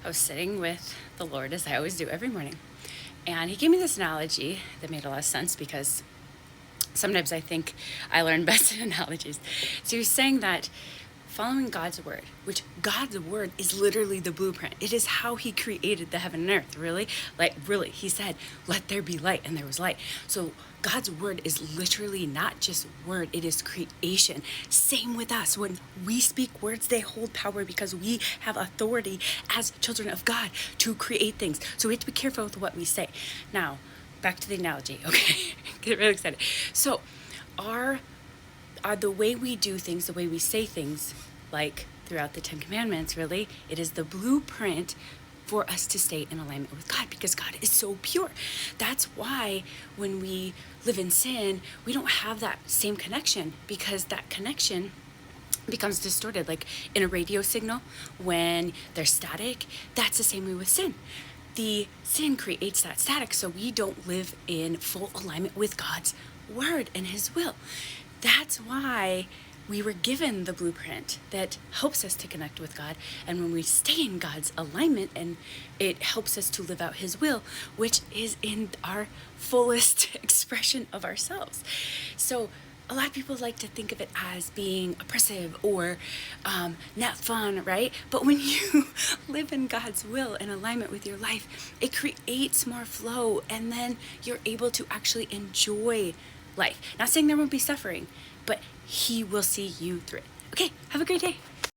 I was sitting with the Lord, as I always do every morning, and he gave me this analogy that made a lot of sense because sometimes I think I learn best in analogies. So he was saying that following God's word, which God's word is literally the blueprint. It is how he created the heaven and earth, really. Like, really, he said, let there be light, and there was light. So God's word is literally not just word, it is creation. Same with us. When we speak words, they hold power because we have authority as children of God to create things. So we have to be careful with what we say. Now, back to the analogy, okay? Get really excited. So, the way we do things, the way we say things, like throughout the Ten Commandments, really, it is the blueprint for us to stay in alignment with God because God is so pure. That's why when we live in sin, we don't have that same connection because that connection becomes distorted. Like in a radio signal, when there's static, that's the same way with sin. The sin creates that static, so we don't live in full alignment with God's word and his will. That's why we were given the blueprint that helps us to connect with God. And when we stay in God's alignment, and it helps us to live out his will, which is in our fullest expression of ourselves. So a lot of people like to think of it as being oppressive or not fun, right? But when you live in God's will and alignment with your life, it creates more flow, and then you're able to actually enjoy life. Not saying there won't be suffering, but he will see you through it. Okay, have a great day.